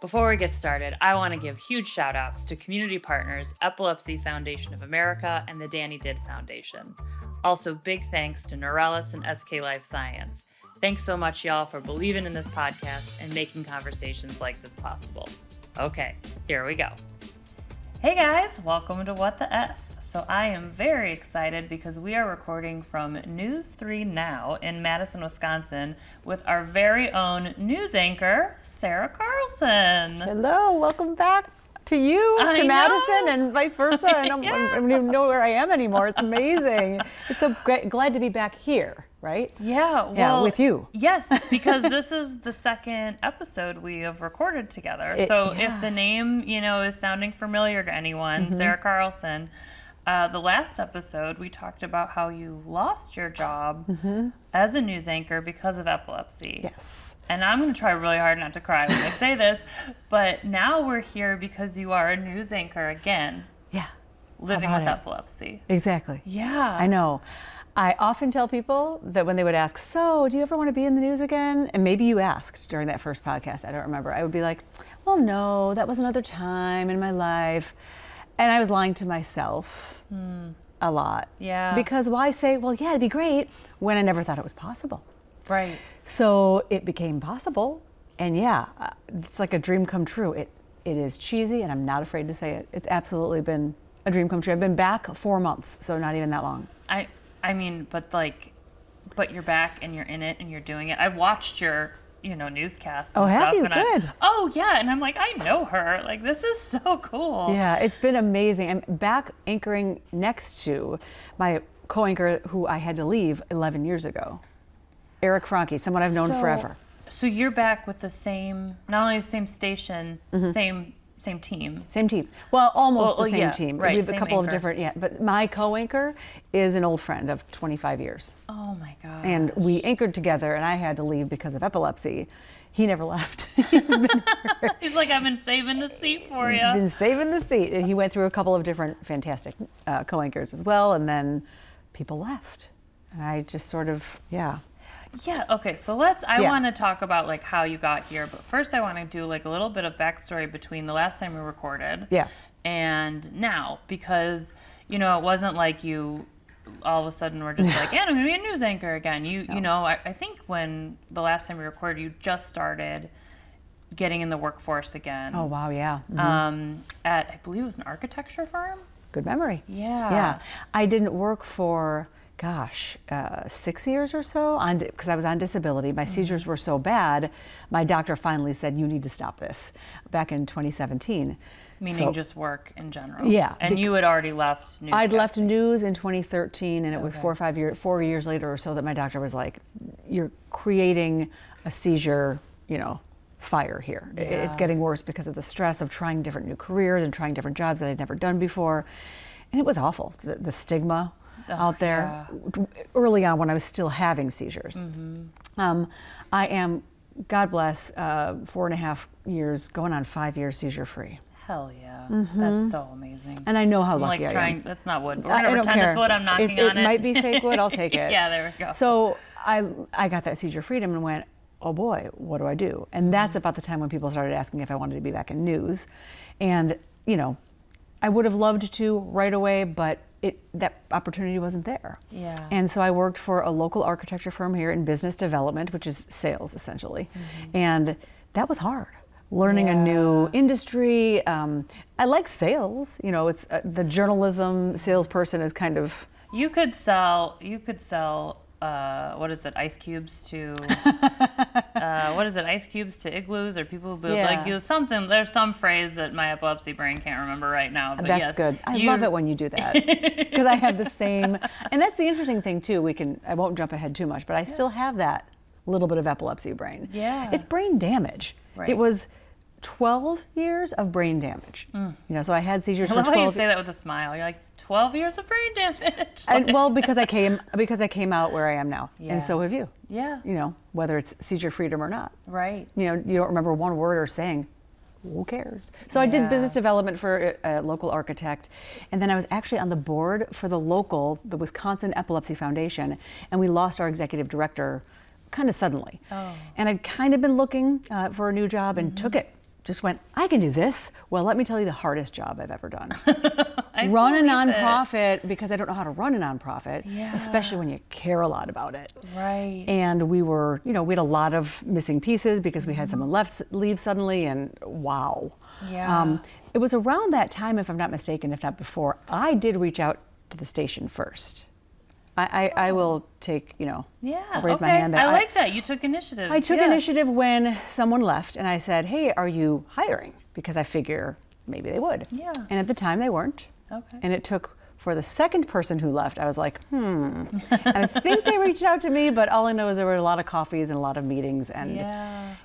Before we get started, I want to give huge shout outs to community partners Epilepsy Foundation of America and the Danny Did Foundation. Also, big thanks to Neurelis and SK Life Science. Thanks so much, y'all, for believing in this podcast and making conversations like this possible. Okay, here we go. Hey guys, welcome to What the F. So I am very excited because we are recording from News 3 Now in Madison, Wisconsin with our very own news anchor, Sarah Carlson. Hello, welcome back to you, to Madison, and vice versa. And I don't even know where I am anymore. It's amazing. It's so great. Glad to be back here, right? Yeah, well, with you. Yes, because this is the second episode we have recorded together. If the name, is sounding familiar to anyone, Sarah Carlson, the last episode we talked about how you lost your job as a news anchor because of epilepsy. Yes. And I'm going to try really hard not to cry when I say this, but now we're here because you are a news anchor again. Yeah. Living with epilepsy. Exactly. Yeah. I know. I often tell people that when they would ask, so do you ever want to be in the news again? And maybe you asked during that first podcast, I don't remember. I would be like, well, no, that was another time in my life. And I was lying to myself a lot. Yeah. Because why say, well, yeah, it'd be great, when I never thought it was possible. Right. So it became possible. And yeah, it's like a dream come true. It is cheesy, and I'm not afraid to say it. It's absolutely been a dream come true. I've been back 4 months, so not even that long. I mean, but you're back and you're in it and you're doing it. I've watched your, newscasts and stuff. Have you? Good. And I'm like, I know her. Like, this is so cool. Yeah, it's been amazing. I'm back anchoring next to my co-anchor who I had to leave 11 years ago. Eric Franke, someone I've known forever. So you're back with the same, not only the same station, same team. Same team. Well, almost the same team. Right, we have a couple anchor. of different, but my co-anchor is an old friend of 25 years. Oh my God. And we anchored together, and I had to leave because of epilepsy. He never left. He's been here. He's like, I've been saving the seat for you. Been saving the seat. And he went through a couple of different fantastic co-anchors as well, and then people left. And I just sort of, Yeah, okay, so I want to talk about like how you got here, but first I want to do like a little bit of backstory between the last time we recorded and now, because, it wasn't like you all of a sudden were just like, I'm going to be a news anchor again. I think when the last time we recorded, you just started getting in the workforce again. Oh, wow, yeah. At, I believe it was an architecture firm? Good memory. Yeah. Yeah, I didn't work for 6 years or so because I was on disability. My seizures were so bad, my doctor finally said, you need to stop this, back in 2017. Meaning just work in general. Yeah. And you had already left news. I'd left news in 2013, and it was 4 years later or so that my doctor was like, you're creating a seizure, fire here. Yeah. It's getting worse because of the stress of trying different new careers and trying different jobs that I'd never done before. And it was awful, the stigma out there early on when I was still having seizures. I am, God bless, 4.5 years, going on 5 years seizure free. Hell yeah. That's so amazing. And I know how lucky I am. That's not wood, but we're going to pretend it's wood. I'm knocking on it. It might be fake wood, I'll take it. Yeah, there we go. So I got that seizure freedom and went, oh boy, what do I do? And that's about the time when people started asking if I wanted to be back in news. And, I would have loved to right away, but that opportunity wasn't there. Yeah. And so I worked for a local architecture firm here in business development, which is sales essentially. And that was hard. Learning a new industry. I like sales. It's the journalism salesperson is kind of. You could sell. What is it? Ice cubes to. What is it? Ice cubes to igloos, or people who build like you something. There's some phrase that my epilepsy brain can't remember right now. But that's good. I love it when you do that because I have the same. And that's the interesting thing too. I won't jump ahead too much, but I still have that little bit of epilepsy brain. Yeah. It's brain damage. Right. It was 12 years of brain damage. So I had seizures for 12 years. I love how you say that with a smile. You're like, 12 years of brain damage. Well, because I came out where I am now. Yeah. And so have you. Yeah. Whether it's seizure freedom or not. Right. You don't remember one word or saying, who cares? So I did business development for a local architect, and then I was actually on the board for the Wisconsin Epilepsy Foundation, and we lost our executive director kind of suddenly. Oh. And I'd kind of been looking for a new job and took it just went, I can do this. Well, let me tell you the hardest job I've ever done. Run a nonprofit, because I don't know how to run a nonprofit, especially when you care a lot about it. Right. And we were, we had a lot of missing pieces because we had someone leave suddenly, and wow. Yeah. It was around that time, if I'm not mistaken, if not before, I did reach out to the station first. I will take, I'll raise my hand. I like that. You took initiative. I took initiative when someone left, and I said, hey, are you hiring? Because I figure maybe they would. Yeah. And at the time they weren't. Okay. And it took for the second person who left, I was like, And I think they reached out to me, but all I know is there were a lot of coffees and a lot of meetings. And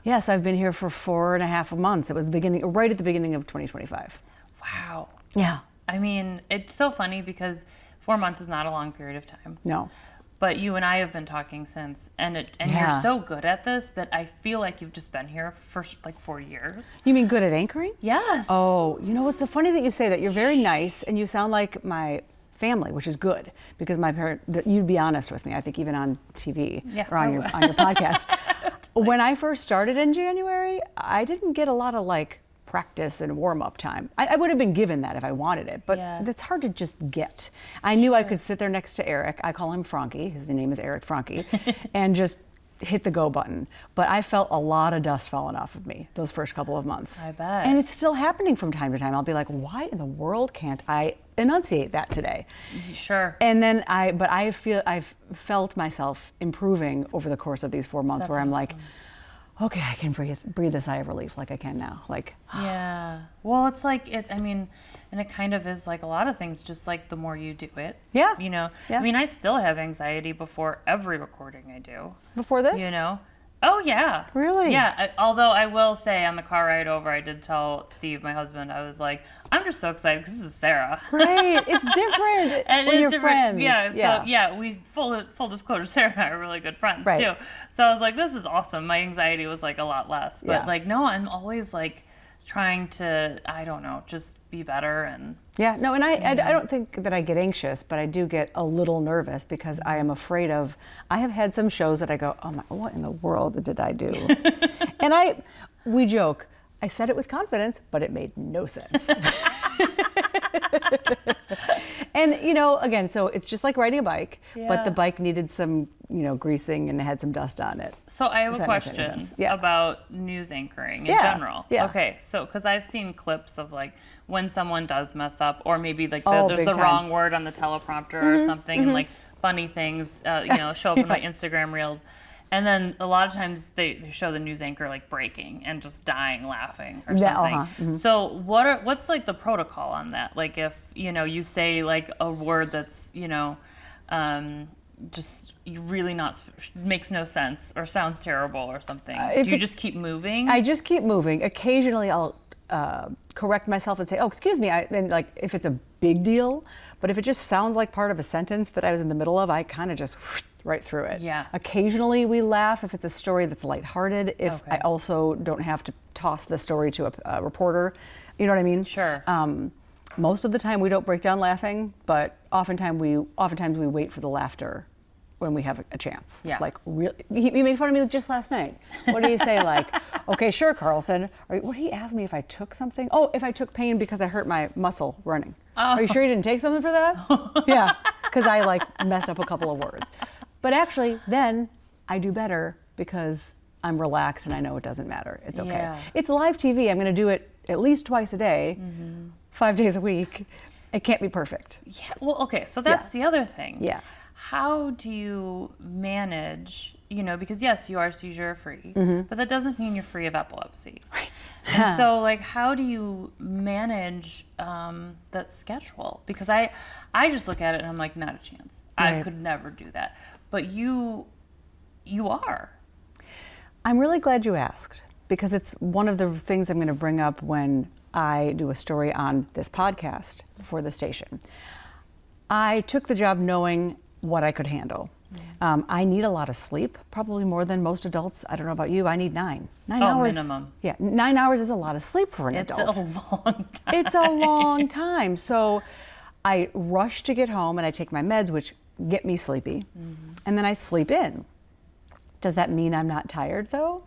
yes, I've been here for 4.5 months. It was right at the beginning of 2025. Wow. Yeah. I mean, it's so funny because 4 months is not a long period of time. No. But you and I have been talking since, and you're so good at this that I feel like you've just been here for like 4 years. You mean good at anchoring? Yes. Oh, it's so funny that you say that. You're very nice, and you sound like my family, which is good, because my parents, you'd be honest with me, I think, even on TV or on your podcast. When I first started in January, I didn't get a lot of practice and warm-up time. I would have been given that if I wanted it, but it's hard to just get. I knew I could sit there next to Eric. I call him Frankie. His name is Eric Frankie, and just hit the go button. But I felt a lot of dust falling off of me those first couple of months. I bet. And it's still happening from time to time. I'll be like, why in the world can't I enunciate that today? Sure. And then I've felt myself improving over the course of these 4 months. That's where I'm like, okay, I can breathe a sigh of relief like I can now. Yeah. Well, it's and it kind of is like a lot of things, just like the more you do it. Yeah. Yeah. I mean, I still have anxiety before every recording I do. Before this? Oh, yeah. Really? Yeah. Although I will say on the car ride over, I did tell Steve, my husband, I was like, I'm just so excited because this is Sarah. Right. It's different and when it's you're different. friends. Yeah. So, we, full disclosure, Sarah and I are really good friends, too. So I was like, this is awesome. My anxiety was a lot less. But no, I'm always trying to, I don't know, just be better. And yeah, no, and I don't think that I get anxious, but I do get a little nervous because I am afraid of, I have had some shows that I go, oh my, what in the world did I do? And we joke, I said it with confidence, but it made no sense. And, again, so it's just like riding a bike, but the bike needed some, greasing and had some dust on it. So I have a question about news anchoring in general. Yeah. Okay, so because I've seen clips of when someone does mess up, or maybe there's the wrong word on the teleprompter or something, and funny things, show up in my Instagram reels. And then a lot of times they show the news anchor breaking and just dying laughing or something. So what's the protocol on that? If you say a word that's just really makes no sense or sounds terrible or something. Do you just keep moving? I just keep moving. Occasionally I'll correct myself and say, oh, excuse me. And if it's a big deal, but if it just sounds like part of a sentence that I was in the middle of, I kind of just right through it. Yeah. Occasionally we laugh if it's a story that's lighthearted. If I also don't have to toss the story to a reporter, you know what I mean? Sure. Most of the time we don't break down laughing, but oftentimes we wait for the laughter when we have a chance. Yeah. Really, he made fun of me just last night. What did he say? Okay, sure, Carlson. He asked me if I took something. Oh, if I took pain because I hurt my muscle running. Oh. Are you sure you didn't take something for that? Yeah, because I messed up a couple of words. But actually, then I do better because I'm relaxed and I know it doesn't matter. It's okay. Yeah. It's live TV. I'm going to do it at least twice a day, 5 days a week. It can't be perfect. Yeah. Well, okay. So that's the other thing. Yeah. How do you manage, because yes, you are seizure free, but that doesn't mean you're free of epilepsy. Right. And so how do you manage that schedule? Because I just look at it and I'm like, not a chance. Right. I could never do that. But you are. I'm really glad you asked, because it's one of the things I'm going to bring up when I do a story on this podcast for the station. I took the job knowing what I could handle. I need a lot of sleep, probably more than most adults. I don't know about you. I need 9 hours. Minimum. Yeah, 9 hours is a lot of sleep for an adult. It's a long time. It's a long time. So I rush to get home and I take my meds, which get me sleepy, and then I sleep in. Does that mean I'm not tired though?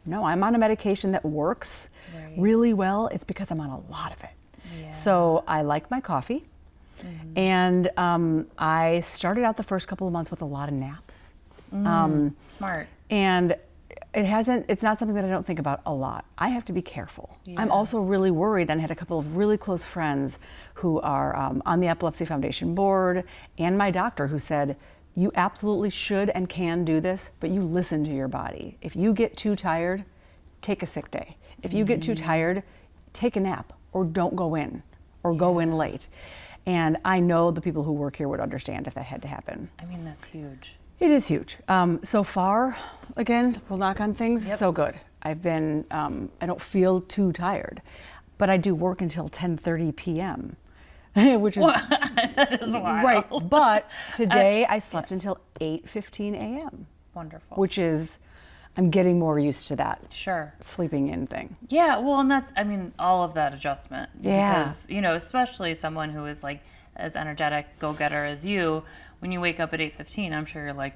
no, I'm on a medication that works really well. It's because I'm on a lot of it. Yeah. So I like my coffee. And I started out the first couple of months with a lot of naps. Smart. And it's not something that I don't think about a lot. I have to be careful. Yeah. I'm also really worried, and I had a couple of really close friends who are on the Epilepsy Foundation board, and my doctor, who said, you absolutely should and can do this, but you listen to your body. If you get too tired, take a sick day. If you get too tired, take a nap, or don't go in, or go in late. And I know the people who work here would understand if that had to happen. I mean, that's huge. It is huge. So far, again, we'll knock on things, so good. I've been, I don't feel too tired, but I do work until 10:30 p.m., which is, that is wild. right. But today I slept until 8:15 a.m. Wonderful. Which is, I'm getting more used to that Sure. sleeping in thing. Yeah, well, and that's, I mean, all of that adjustment. Yeah. Because, you know, especially someone who is like as energetic, go-getter as you, when you wake up at 8:15, I'm sure you're like,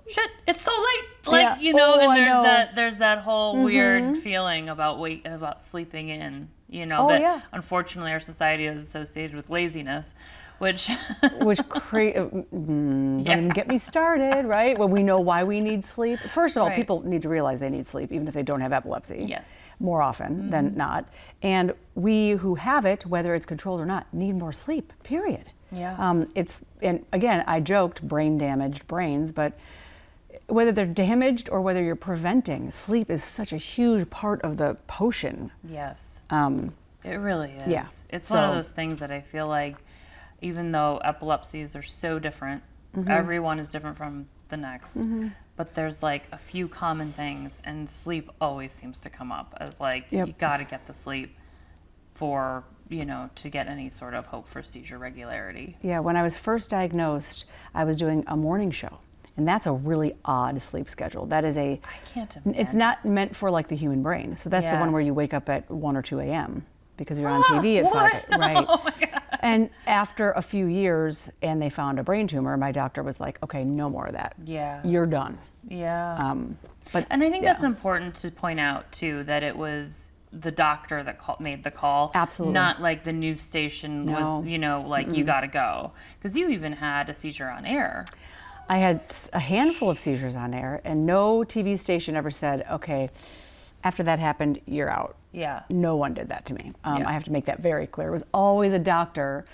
shit, it's so late. Like, Yeah. you know, Oh, and there's that whole weird feeling about sleeping in, you know, that unfortunately our society is associated with laziness, which Don't even get me started, right? Well, we know why we need sleep. First of all, people need to realize they need sleep, even if they don't have epilepsy. Yes. More often than not. And we who have it, whether it's controlled or not, need more sleep, period. Yeah. And again, I joked brain damaged brains, but whether they're damaged or whether you're preventing, sleep is such a huge part of the potion. Yes. It really is. Yeah. It's one of those things that I feel like, even though epilepsies are so different, everyone is different from the next, but there's like a few common things, and sleep always seems to come up as like, you got to get the sleep for, you know, to get any sort of hope for seizure regularity. Yeah, when I was first diagnosed, I was doing a morning show. And that's a really odd sleep schedule. That is I can't imagine. It's not meant for like the human brain. So that's the one where you wake up at 1 or 2 a.m. because you're on TV at 5. Right. Oh my God. And after a few years and they found a brain tumor, my doctor was like, okay, no more of that. Yeah. You're done. Yeah. And I think that's important to point out too, that it was the doctor that made the call. Absolutely. Not like the news station was, you know, like you got to go. Because you even had a seizure on air. I had a handful of seizures on air, and no TV station ever said, okay, after that happened, you're out. Yeah. No one did that to me. I have to make that very clear. It was always a doctor,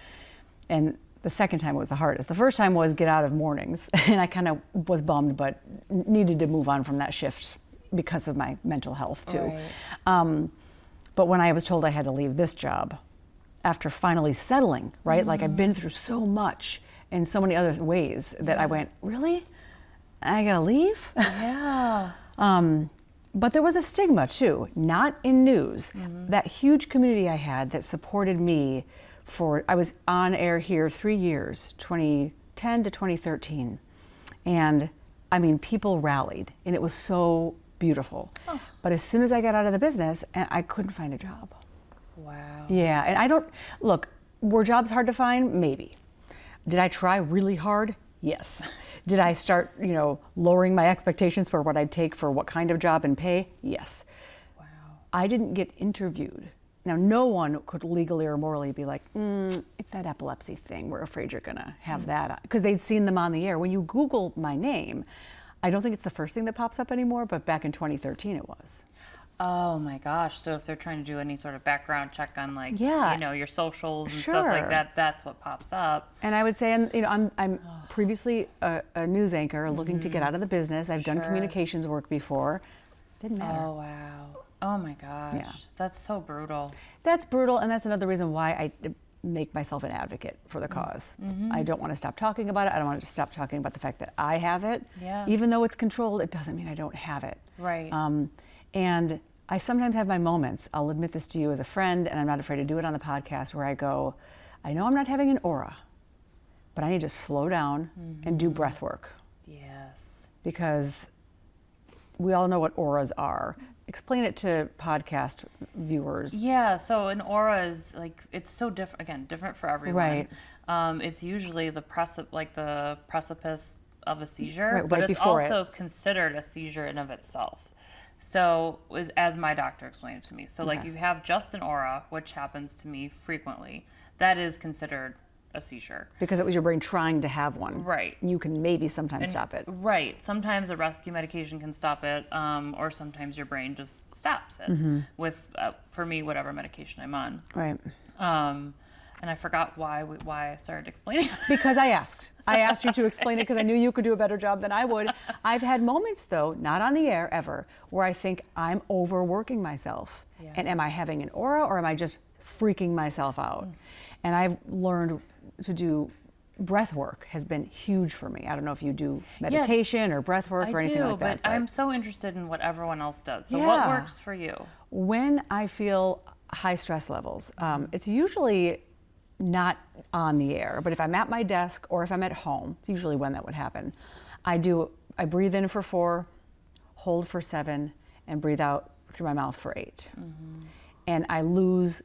and the second time was the hardest. The first time was get out of mornings, and I kind of was bummed, but needed to move on from that shift because of my mental health too. Right. But when I was told I had to leave this job, after finally settling, right? Like I've been through so much in so many other ways that I went, really? I gotta leave? Yeah. But there was a stigma too, not in news. That huge community I had that supported me I was on air here 3 years, 2010 to 2013. And I mean, people rallied, and it was so beautiful. Oh. But as soon as I got out of the business, I couldn't find a job. Wow. Yeah, and were jobs hard to find? Maybe. Did I try really hard? Yes. Did I start, lowering my expectations for what I'd take for what kind of job and pay? Yes. Wow. I didn't get interviewed. Now, no one could legally or morally be like, it's that epilepsy thing. We're afraid you're gonna have that. Because they'd seen them on the air. When you Google my name, I don't think it's the first thing that pops up anymore, but back in 2013 it was. Oh my gosh. So if they're trying to do any sort of background check on your socials and Sure. stuff like that, that's what pops up. And I would say, I'm previously a news anchor looking to get out of the business. I've done communications work before. Didn't matter. Oh, wow. Oh my gosh. Yeah. That's so brutal. That's brutal, and that's another reason why I make myself an advocate for the cause. I don't want to stop talking about it. I don't want to stop talking about the fact that I have it. Yeah. Even though it's controlled, it doesn't mean I don't have it. Right. And I sometimes have my moments. I'll admit this to you as a friend, and I'm not afraid to do it on the podcast, where I go, I know I'm not having an aura, but I need to slow down and do breath work. Yes. Because we all know what auras are. Explain it to podcast viewers. Yeah, so an aura is it's so different. Again, different for everyone. Right. It's usually the precipice of a seizure, Right, but right it's before also considered a seizure in of itself. So, as my doctor explained it to me. So, like, you have just an aura, which happens to me frequently. That is considered a seizure. Because it was your brain trying to have one. Right. You can maybe sometimes stop it. Right. Sometimes a rescue medication can stop it, or sometimes your brain just stops it with, for me, whatever medication I'm on. Right. And I forgot why I started explaining. Because I asked. I asked you to explain it because I knew you could do a better job than I would. I've had moments, though, not on the air ever, where I think I'm overworking myself. Yeah. And am I having an aura or am I just freaking myself out? And I've learned to do breath work has been huge for me. I don't know if you do meditation or breath work or anything like that. But I'm so interested in what everyone else does. So Yeah. what works for you? When I feel high stress levels, it's usually not on the air, but if I'm at my desk or if I'm at home, it's usually when that would happen, I breathe in for 4, hold for 7, and breathe out through my mouth for 8. And I lose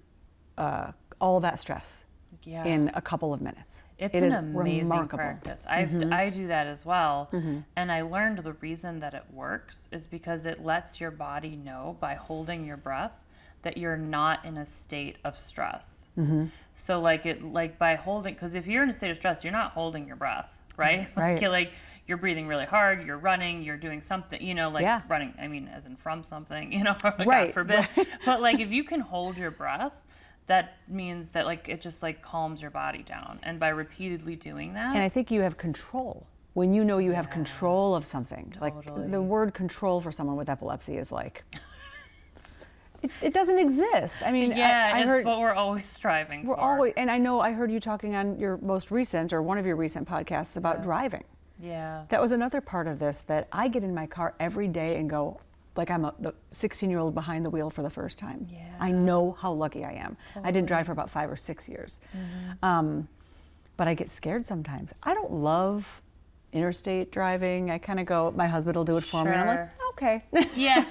all that stress in a couple of minutes. It's an amazing practice. I do that as well. And I learned the reason that it works is because it lets your body know by holding your breath that you're not in a state of stress. So like by holding, because if you're in a state of stress, you're not holding your breath, right? Right. You're breathing really hard, you're running, you're doing something, running, I mean, as in from something, God forbid. But like if you can hold your breath, that means that like it just like calms your body down. And by repeatedly doing that. And I think you have control. When you know you have control of something. Totally. Like the word control for someone with epilepsy is like, it doesn't exist. I mean, I it's heard, what we're always striving for. And I heard you talking on your most recent or one of your recent podcasts about driving. Yeah. That was another part of this that I get in my car every day and go, like I'm the 16-year-old behind the wheel for the first time. Yeah. I know how lucky I am. Totally. I didn't drive for about 5 or 6 years. But I get scared sometimes. I don't love interstate driving. I kind of go, my husband will do it for me. And I'm like, okay. Yeah.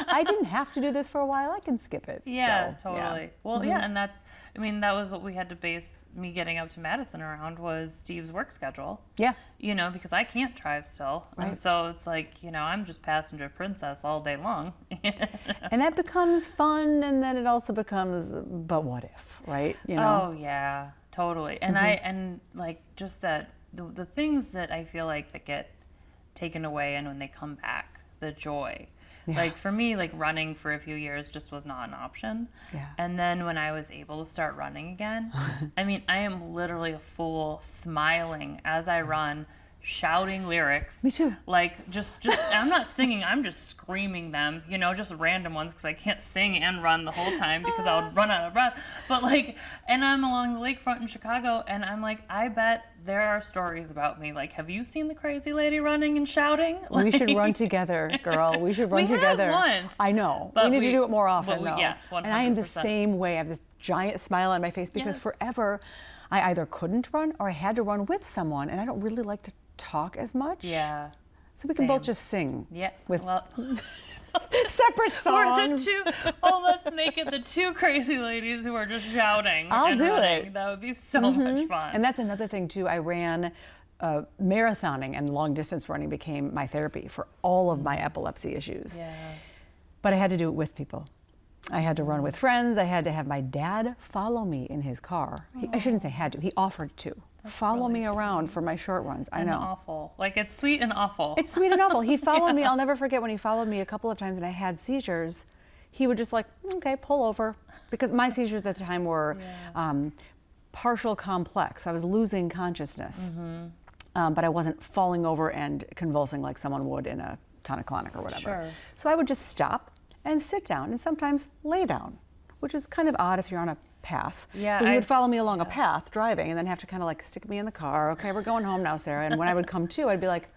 I didn't have to do this for a while. I can skip it. Yeah, So, totally. yeah. Well, and that was what we had to base me getting up to Madison around was Steve's work schedule. Yeah. Because I can't drive still. Right. And so it's like, I'm just passenger princess all day long. And that becomes fun, and then it also becomes, but what if, right? Oh, yeah, totally. And and like just that, the things that I feel like that get taken away and when they come back, the joy. Yeah. Like for me, like running for a few years just was not an option. Yeah. And then when I was able to start running again, I mean, I am literally a fool smiling as I run, shouting lyrics. Me too. Like just I'm not singing, I'm just screaming them, just random ones because I can't sing and run the whole time because I would run out of breath. But like, and I'm along the lakefront in Chicago and I'm like, I bet there are stories about me. Like, have you seen the crazy lady running and shouting? Like, we should run together, girl. We should run together. We have once. I know. But we need to do it more often, though. Yes, 100%. And I am the same way. I have this giant smile on my face because forever I either couldn't run or I had to run with someone, and I don't really like to talk as much. Yeah. So we can both just sing. Yeah. With separate songs. Let's make it the two crazy ladies who are just shouting. I'll do running. it. That would be so much fun. And that's another thing too. I ran marathoning, and long distance running became my therapy for all of my epilepsy issues. Yeah. But I had to do it with people. I had to run with friends. I had to have my dad follow me in his car. I shouldn't say had to. He offered to. Follow me around for my short runs. I know. Awful. Like, it's sweet and awful. It's sweet and awful. He followed me. I'll never forget when he followed me a couple of times and I had seizures. He would just like, okay, pull over. Because my seizures at the time were partial complex. I was losing consciousness. But I wasn't falling over and convulsing like someone would in a tonic-clonic or whatever. Sure. So I would just stop and sit down and sometimes lay down, which is kind of odd if you're on a path. Yeah, so he would follow me along a path driving and then have to kind of like stick me in the car. Okay, we're going home now, Sarah. And when I would come to, I'd be like,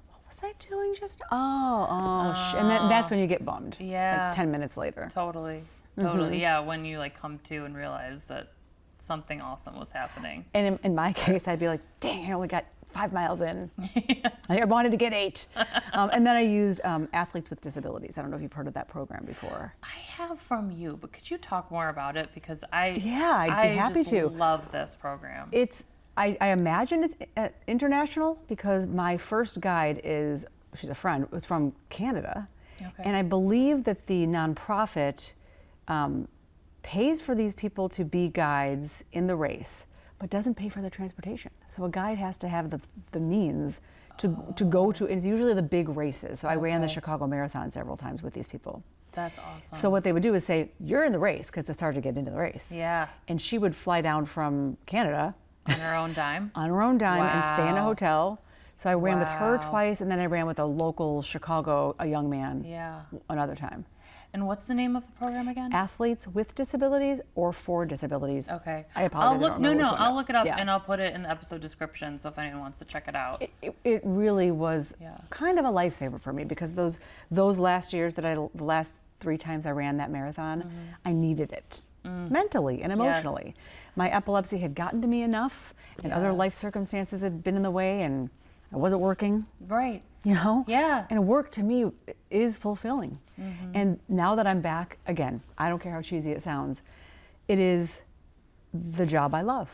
what was I doing just? And that's when you get bummed. Yeah. Like 10 minutes later. Totally. Yeah, when you like come to and realize that something awesome was happening. And in my case, I'd be like, dang, I only got 5 miles in. I wanted to get 8. And then I used Athletes with Disabilities. I don't know if you've heard of that program before. I have from you, but could you talk more about it? Because I'd be happy to. Love this program. It's I imagine it's international because my first guide she's a friend, was from Canada. Okay. And I believe that the nonprofit pays for these people to be guides in the race, but doesn't pay for the transportation. So a guide has to have the means to go to, it's usually the big races. So I ran the Chicago Marathon several times with these people. That's awesome. So what they would do is say, you're in the race, because it's hard to get into the race. Yeah. And she would fly down from Canada. On her own dime? On her own dime and stay in a Wow. hotel. So I ran with her Wow. twice, and then I ran with a local Chicago, a young man, Yeah. another time. And what's the name of the program again? Athletes with disabilities or for disabilities. Okay. I apologize. I'll look. I don't remember which one. I'll look it up Yeah. and I'll put it in the episode description so if anyone wants to check it out. It really was Yeah. kind of a lifesaver for me because those last years the last 3 times I ran that marathon, I needed it mentally and emotionally. Yes. My epilepsy had gotten to me enough, and Yeah. other life circumstances had been in the way, and I wasn't working. Right. You know? Yeah. And work to me is fulfilling. And now that I'm back, again, I don't care how cheesy it sounds, it is the job I love.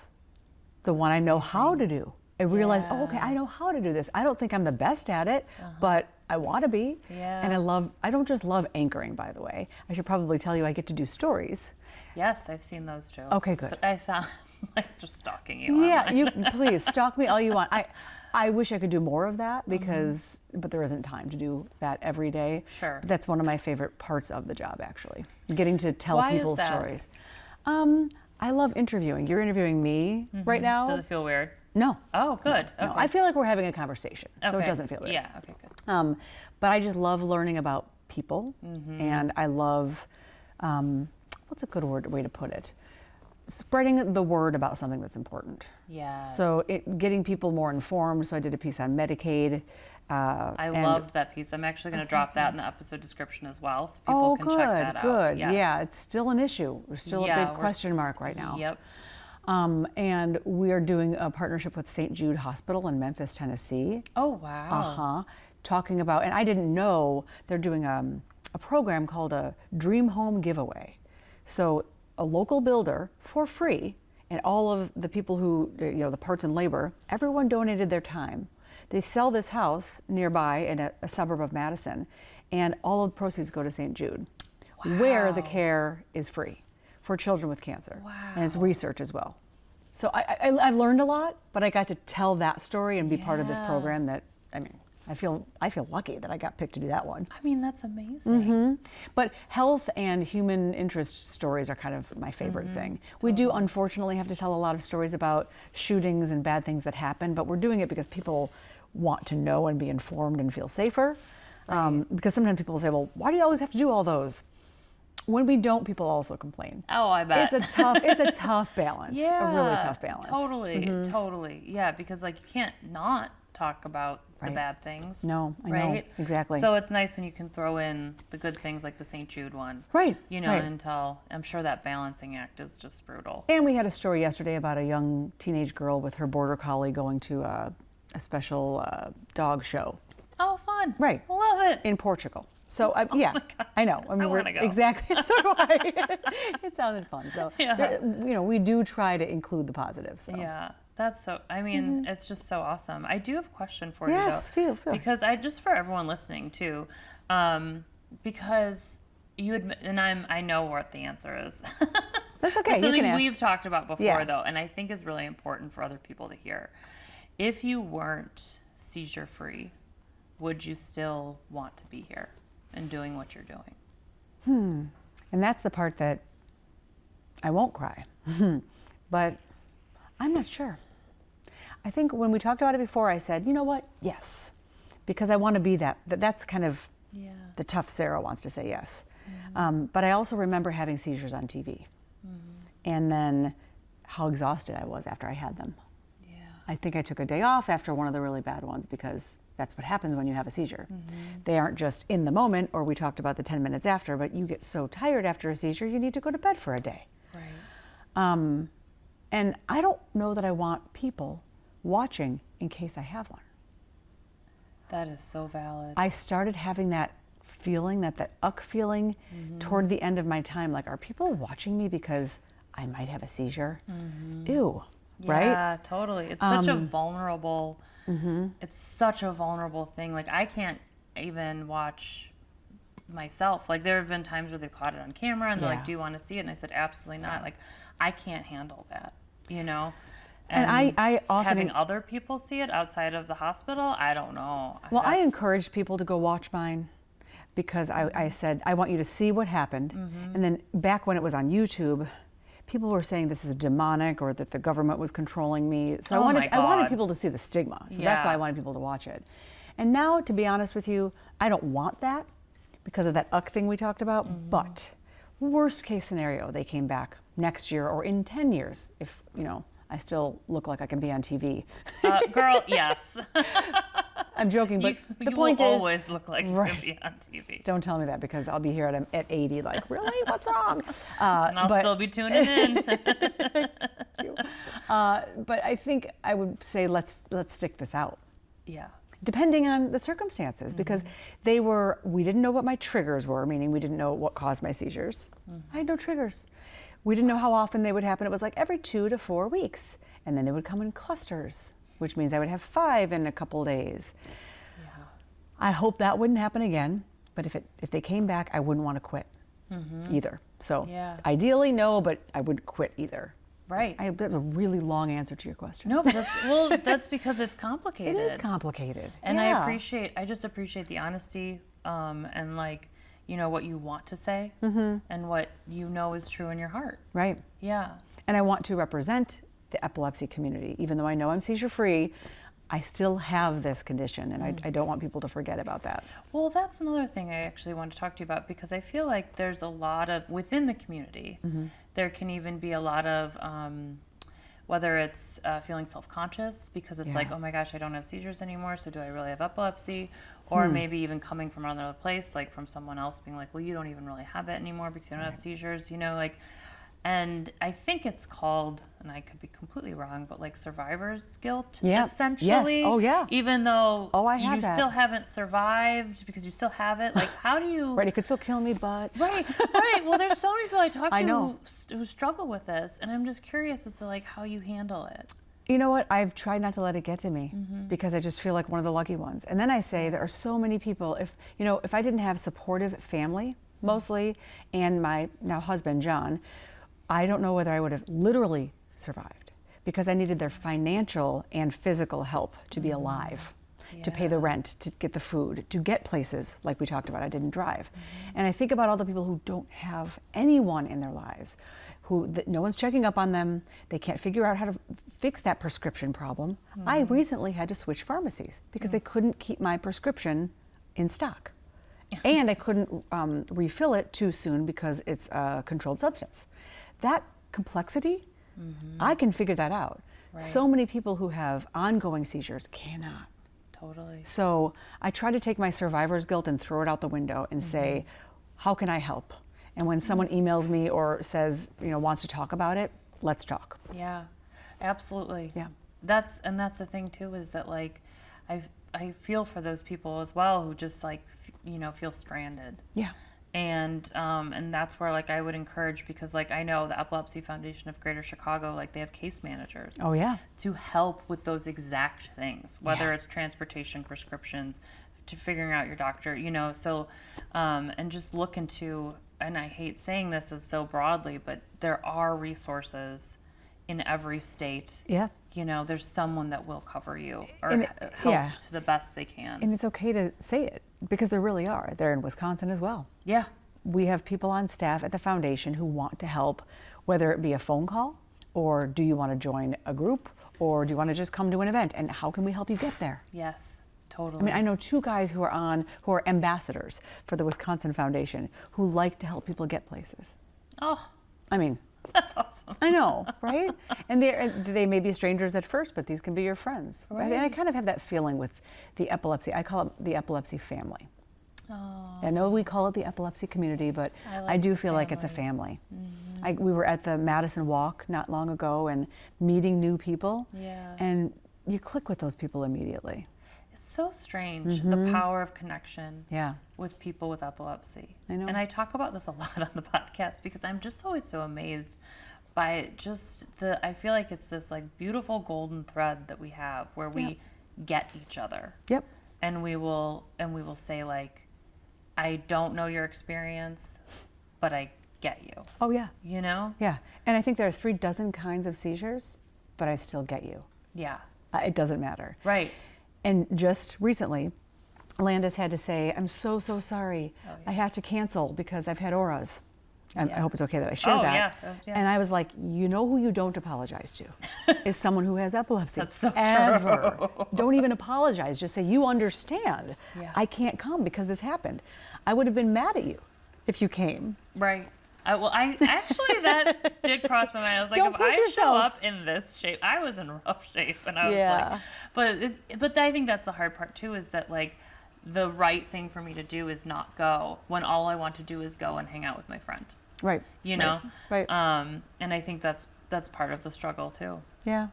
The one I know how to do. I realized, oh, okay, I know how to do this. I don't think I'm the best at it, but I want to be. Yeah. And I don't just love anchoring, by the way. I should probably tell you I get to do stories. Yes, I've seen those too. Okay, good. But I sound like just stalking you. Yeah, online. you please stalk me all you want. I wish I could do more of that because, but there isn't time to do that every day. Sure. But that's one of my favorite parts of the job, actually, getting to tell Why is people's that? stories. I love interviewing. You're interviewing me right now. Does it feel weird? No. Oh, good. No, Okay. I feel like we're having a conversation, so it Okay. doesn't feel weird. Yeah. Okay. Good. But I just love learning about people, and I love, what's a good way to put it? Spreading the word about something that's important. Yes. So getting people more informed. So I did a piece on Medicaid. I loved that piece. I'm actually going to drop that in the episode description as well, so people Oh, can good, check that out. good. Yes. Yeah, it's still an issue. There's still Yeah, a big question mark right now. Yep. And we are doing a partnership with St. Jude Hospital in Memphis, Tennessee. Oh, wow. Talking about, and I didn't know they're doing a program called a Dream Home Giveaway. So a local builder for free, and all of the people who, the parts and labor, everyone donated their time. They sell this house nearby in a suburb of Madison, and all of the proceeds go to St. Jude, where the care is free for children with cancer. Wow. And it's research as well. So I've learned a lot, but I got to tell that story and be part of this program that, I feel lucky that I got picked to do that one. I mean, that's amazing. But health and human interest stories are kind of my favorite thing. We do unfortunately have to tell a lot of stories about shootings and bad things that happen, but we're doing it because people want to know and be informed and feel safer. Because sometimes people say, well, why do you always have to do all those? When we don't, people also complain. Oh, I bet. It's a tough balance. Yeah. A really tough balance. Totally. Yeah, because you can't not talk about the Right. bad things. No, I know. right? Exactly. So it's nice when you can throw in the good things like the St. Jude one. Right, right. Until I'm sure that balancing act is just brutal. And we had a story yesterday about a young teenage girl with her border collie going to a special dog show. Oh, fun. Right. Love it. In Portugal. So yeah, I know. I wanna go. Exactly. So do I. It sounded fun. So Yeah. we do try to include the positive. So. Yeah. That's so, it's just so awesome. I do have a question for Yes, you though. feel. Because just for everyone listening too, because you admit, and I know what the answer is. That's okay. It's You something can ask. we've talked about before Yeah. though, and I think is really important for other people to hear. If you weren't seizure free, would you still want to be here and doing what you're doing? And that's the part that I won't cry. But I'm not sure. I think when we talked about it before, I said, you know what? Yes. Because I want to be that. That's kind of the tough Sarah wants to say yes. But I also remember having seizures on TV. And then how exhausted I was after I had them. Yeah. I think I took a day off after one of the really bad ones because that's what happens when you have a seizure. They aren't just in the moment, or we talked about the 10 minutes after, but you get so tired after a seizure, you need to go to bed for a day. Right. And I don't know that I want people watching in case I have one. That is so valid. I started having that feeling, that uck feeling toward the end of my time. Like, are people watching me because I might have a seizure? Ew. right? Yeah, totally. It's such a vulnerable, it's such a vulnerable thing. Like, I can't even watch myself. Like, there have been times where they've caught it on camera and they're like, do you want to see it? And I said, absolutely not. Like, I can't handle that, you know? And I often having other people see it outside of the hospital, I don't know. Well, I encouraged people to go watch mine because I said, I want you to see what happened. And then back when it was on YouTube, people were saying this is demonic or that the government was controlling me. So I wanted people to see the stigma. So that's why I wanted people to watch it. And now, to be honest with you, I don't want that because of that thing we talked about. But worst case scenario, they came back next year or in 10 years if, you know, I still look like I can be on TV. Girl, yes. I'm joking, but the you point will is, always look like you can be on TV. Don't tell me that because I'll be here at 80, like, really? What's wrong? And I'll still be tuning in. But I think I would say let's stick this out. Yeah. Depending on the circumstances, because we didn't know what my triggers were, meaning we didn't know what caused my seizures. I had no triggers. We didn't know how often they would happen. It was like every 2 to 4 weeks. And then they would come in clusters, which means I would have 5 in a couple days. Yeah. I hope that wouldn't happen again. But if they came back, I wouldn't want to quit either. So ideally, no, but I wouldn't quit either. Right. That's a really long answer to your question. No, but that's because it's complicated. It is complicated. And I just appreciate the honesty and like, you know, what you want to say and what you know is true in your heart. Right. Yeah. And I want to represent the epilepsy community. Even though I know I'm seizure free, I still have this condition, and I don't want people to forget about that. Well, that's another thing I actually want to talk to you about, because I feel like there's a lot of, within the community, there can even be a lot of, whether it's feeling self-conscious because it's like, oh my gosh, I don't have seizures anymore, so do I really have epilepsy? Or maybe even coming from another place, like from someone else being like, well, you don't even really have it anymore because you don't have seizures, you know, like, and I think it's called, and I could be completely wrong, but like survivor's guilt, essentially. Yes. Oh, yeah. Even though you that. still haven't survived because you still have it. Like, how do you... Right, it could still kill me, but... Right. Well, there's so many people I talk to who struggle with this, and I'm just curious as to like how you handle it. You know what? I've tried not to let it get to me because I just feel like one of the lucky ones. And then I say there are so many people, if I didn't have supportive family, mostly, and my now husband, John, I don't know whether I would have literally survived because I needed their financial and physical help to be alive, to pay the rent, to get the food, to get places like we talked about. I didn't drive. And I think about all the people who don't have anyone in their lives, no one's checking up on them. They can't figure out how to fix that prescription problem. I recently had to switch pharmacies because they couldn't keep my prescription in stock. And I couldn't refill it too soon because it's a controlled substance. That complexity, I can figure that out. Right. So many people who have ongoing seizures cannot. Totally. So I try to take my survivor's guilt and throw it out the window and say, how can I help? And when someone emails me or says, wants to talk about it, let's talk. Yeah, absolutely. Yeah. That's the thing too, is that like, I feel for those people as well who just like, feel stranded. Yeah. And that's where like I would encourage, because like I know the Epilepsy Foundation of Greater Chicago, like they have case managers. Oh yeah. To help with those exact things, whether it's transportation, prescriptions, to figuring out your doctor, so and just look into, and I hate saying this as so broadly, but there are resources in every state. Yeah. There's someone that will cover you or help to the best they can. And it's okay to say it because there really are. They're in Wisconsin as well. Yeah. We have people on staff at the foundation who want to help, whether it be a phone call or do you want to join a group or do you want to just come to an event, and how can we help you get there? Yes, totally. I mean, I know 2 guys who are ambassadors for the Wisconsin Foundation who like to help people get places. Oh. I mean, that's awesome. I know, right? And they may be strangers at first, but these can be your friends. Right? And I kind of have that feeling with the epilepsy. I call it the epilepsy family. Oh. I know we call it the epilepsy community, but I do feel like it's a family. We were at the Madison Walk not long ago and meeting new people. Yeah. And you click with those people immediately. It's so strange, the power of connection with people with epilepsy. I know. And I talk about this a lot on the podcast because I'm just always so amazed by just I feel like it's this like beautiful golden thread that we have where we get each other. Yep. And we will say like, I don't know your experience, but I get you. Oh yeah. You know? Yeah. And I think there are 36 kinds of seizures, but I still get you. Yeah. It doesn't matter. Right. And just recently, Landis had to say, I'm so sorry. Oh, yeah. I have to cancel because I've had auras. I Yeah. hope it's okay that I share that. Yeah. Oh, yeah. And I was like, you know who you don't apologize to is someone who has epilepsy. That's so Ever. true. Don't even apologize. Just say, you understand. Yeah. I can't come because this happened. I would have been mad at you if you came. Right. I actually, that did cross my mind. I was like, Don't if push I show yourself. up in this shape, I was in rough shape, and I was Yeah. like, but I think that's the hard part too, is that like the right thing for me to do is not go when all I want to do is go and hang out with my friend. Right. You know. Right. And I think that's part of the struggle too. Yeah.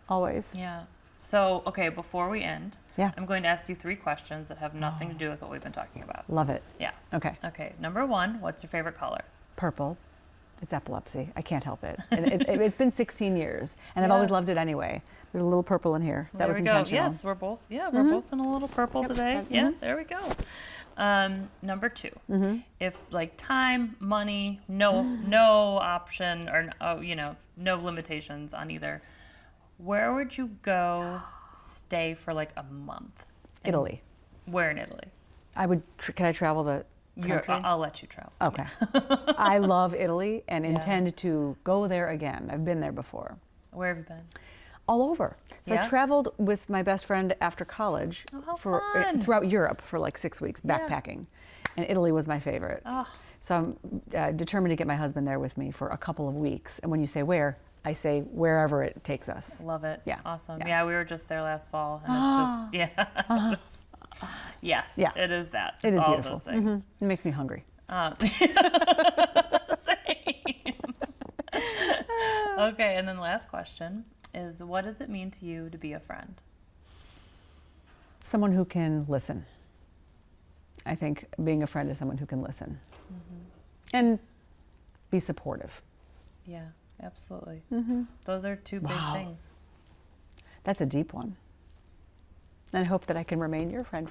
Always. Yeah. So, okay, before we end, Yeah. I'm going to ask you 3 questions that have nothing to do with what we've been talking about. Love it. Yeah. Okay. Okay. Number 1, what's your favorite color? Purple. It's epilepsy. I can't help it. And it's been 16 years, and I've Yeah. always loved it anyway. There's a little purple in here. That was There we go. intentional. Yes, we're both. Yeah, we're both in a little purple today. Mhm. Yeah, there we go. Number 2, if like time, money, no option, or no limitations on either, where would you go stay for like a month? And Italy. Where in Italy? I would. Can I travel the country? I'll let you travel. Okay. I love Italy and intend to go there again. I've been there before. Where have you been? All over. So Yeah? I traveled with my best friend after college Oh, how fun. throughout Europe for like 6 weeks backpacking, and Italy was my favorite. Oh. So I'm determined to get my husband there with me for a couple of weeks. And when you say where, I say wherever it takes us. Love it. Yeah. Awesome. Yeah. Yeah, we were just there last fall, and it's just it's- yes. Yeah. It is that. It It's is all beautiful. those things. It makes me hungry. Same. Okay, and then last question is, what does it mean to you to be a friend? Someone who can listen. I think being a friend is someone who can listen and be supportive. Yeah, absolutely. Those are 2 big Wow. things. That's a deep one. And I hope that I can remain your friend.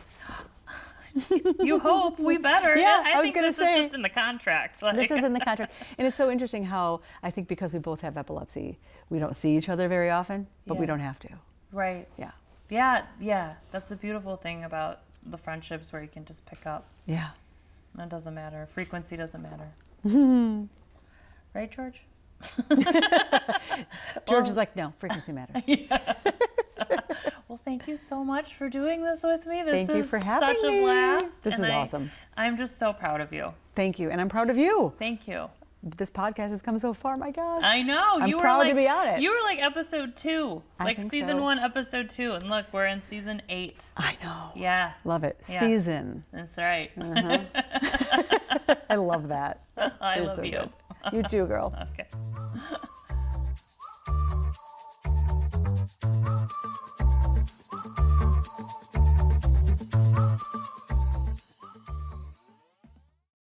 You hope. We better. Yeah, I was think gonna this say. is just in the contract. Like, This is in the contract. And it's so interesting how I think because we both have epilepsy, we don't see each other very often, but we Yeah. don't have to. right. Yeah. Yeah. That's a beautiful thing about the friendships where you can just pick up. Yeah. It doesn't matter. Frequency doesn't matter. Right, George? George is like, no, frequency matters. Well, thank you so much for doing this with me. This Thank you is for having such a me. blast. This and is awesome. I'm just so proud of you. Thank you. And I'm proud of you. Thank you. This podcast has come so far, my gosh. I know. I'm You proud were like, to be on it. You were like episode 2. I Like think season so. 1, episode 2. And look, we're in season 8. I know. Yeah. Love it. Yeah. Season. That's right. I love that. I You're love so you. good. You too, girl. Okay.